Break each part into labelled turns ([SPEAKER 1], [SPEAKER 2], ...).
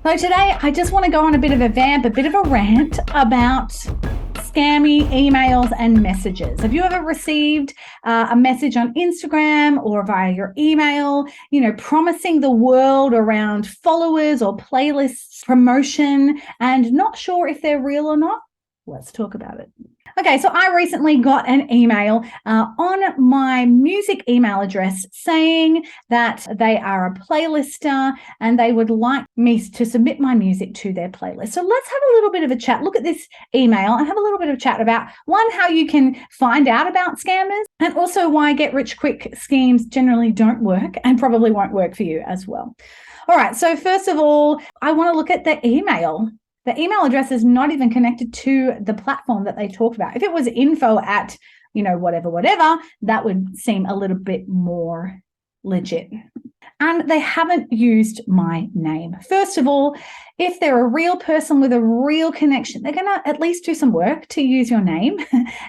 [SPEAKER 1] So today I just want to go on a bit of a vamp, a bit of a rant about scammy emails and messages. Have you ever received a message on Instagram or via your email, promising the world around followers or playlists promotion and not sure if they're real or not? Let's talk about it. Okay, so I recently got an email on my music email address saying that they are a playlister and they would like me to submit my music to their playlist. So let's have a little bit of a chat. Look at this email and have a little bit of chat about, one, how you can find out about scammers, and also why get-rich-quick schemes generally don't work and probably won't work for you as well. All right, so first of all, I want to look at the email. The email address is not even connected to the platform that they talked about. If it was info at, whatever, that would seem a little bit more legit. And they haven't used my name. First of all, if they're a real person with a real connection, they're going to at least do some work to use your name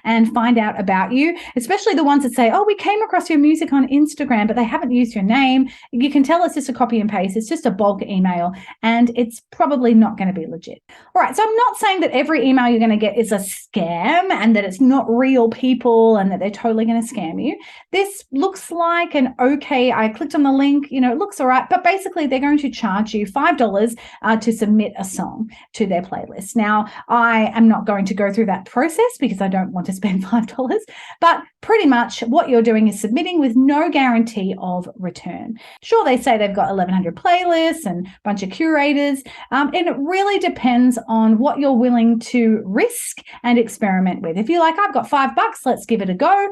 [SPEAKER 1] and find out about you, especially the ones that say, oh, we came across your music on Instagram, but they haven't used your name. You can tell it's just a copy and paste. It's just a bulk email, and it's probably not going to be legit. All right, so I'm not saying that every email you're going to get is a scam and that it's not real people and that they're totally going to scam you. This looks like an okay, I clicked on the link, it looks all right, but basically they're going to charge you $5 to submit a song to their playlist. Now, I am not going to go through that process because I don't want to spend $5, but pretty much what you're doing is submitting with no guarantee of return. Sure, they say they've got 1,100 playlists and a bunch of curators, and it really depends on what you're willing to risk and experiment with. If you're like, I've got $5, let's give it a go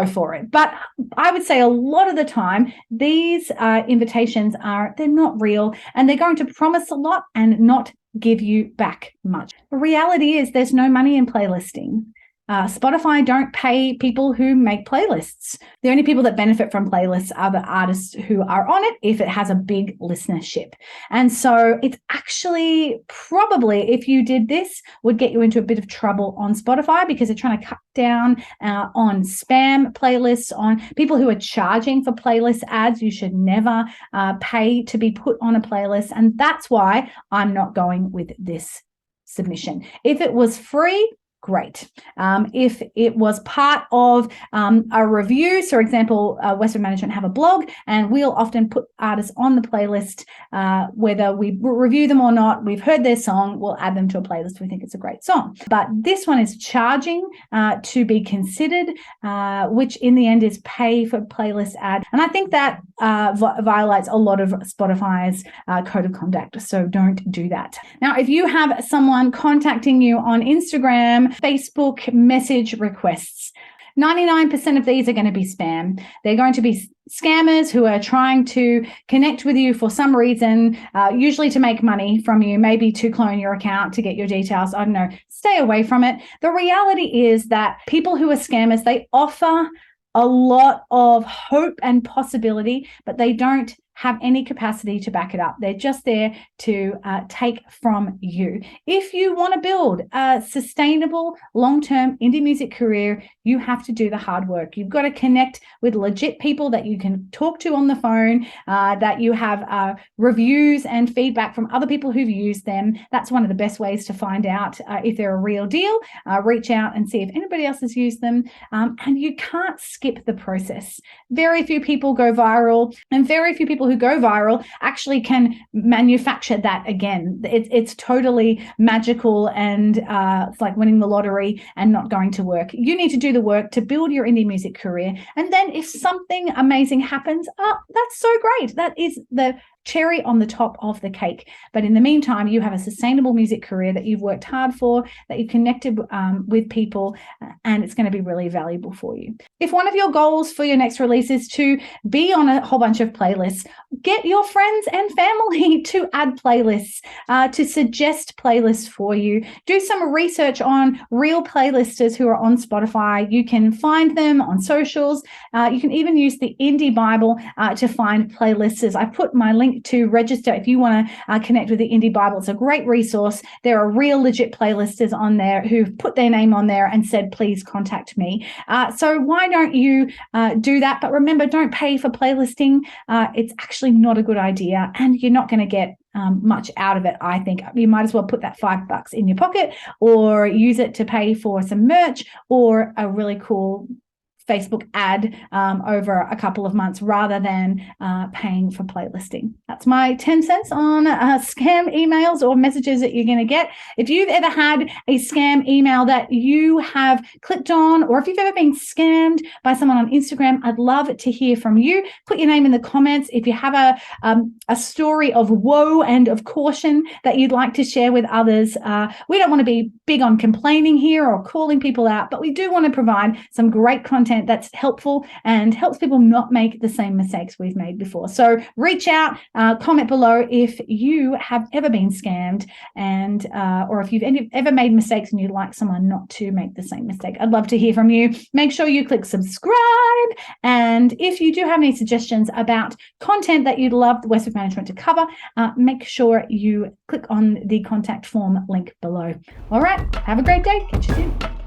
[SPEAKER 1] for it. But I would say a lot of the time, these invitations they're not real, and they're going to promise a lot and not give you back much. The reality is there's no money in playlisting. Spotify don't pay people who make playlists. The only people that benefit from playlists are the artists who are on it if it has a big listenership. And so it's actually probably, if you did this, would get you into a bit of trouble on Spotify because they're trying to cut down on spam playlists, on people who are charging for playlist ads. You should never pay to be put on a playlist. And that's why I'm not going with this submission. If it was free, great. If it was part of a review, so for example, Westwood Management have a blog, and we'll often put artists on the playlist, whether we review them or not. We've heard their song, we'll add them to a playlist. We think it's a great song. But this one is charging to be considered, which in the end is pay for playlist ad. And I think that violates a lot of Spotify's code of conduct. So don't do that. Now, if you have someone contacting you on Instagram, Facebook message requests, 99% of these are going to be spam. They're going to be scammers who are trying to connect with you for some reason, usually to make money from you, maybe to clone your account to get your details. I don't know. Stay away from it. The reality is that people who are scammers, they offer a lot of hope and possibility, but they don't have any capacity to back it up. They're just there to take from you. If you want to build a sustainable, long-term indie music career, you have to do the hard work. You've got to connect with legit people that you can talk to on the phone, that you have reviews and feedback from other people who've used them. That's one of the best ways to find out if they're a real deal. Reach out and see if anybody else has used them. And you can't skip the process. Very few people go viral, and very few people who go viral actually can manufacture that again. It's totally magical, and it's like winning the lottery and not going to work. You need to do the work to build your indie music career, and then if something amazing happens, that's so great. That is the cherry on the top of the cake. But in the meantime, you have a sustainable music career that you've worked hard for, that you've connected with people, and it's going to be really valuable for you. If one of your goals for your next release is to be on a whole bunch of playlists, get your friends and family to add playlists, to suggest playlists for you. Do some research on real playlisters who are on Spotify. You can find them on socials. You can even use the Indie Bible to find playlisters. I put my link link to register if you want to connect with the Indie Bible. It's a great resource. There are real legit playlisters on there who've put their name on there and said, please contact me. So why don't you do that? But remember, don't pay for playlisting. It's actually not a good idea, and you're not going to get much out of it. I think you might as well put that $5 in your pocket or use it to pay for some merch or a really cool Facebook ad over a couple of months rather than paying for playlisting. That's my 10 cents on scam emails or messages that you're going to get. If you've ever had a scam email that you have clicked on, or if you've ever been scammed by someone on Instagram, I'd love to hear from you. Put your name in the comments. If you have a story of woe and of caution that you'd like to share with others, we don't want to be big on complaining here or calling people out, but we do want to provide some great content that's helpful and helps people not make the same mistakes we've made before. So reach out, comment below if you have ever been scammed and or if you've ever made mistakes and you'd like someone not to make the same mistake. I'd love to hear from you. Make sure you click subscribe. And if you do have any suggestions about content that you'd love the Westwood Management to cover, make sure you click on the contact form link below. All right, have a great day. Catch you soon.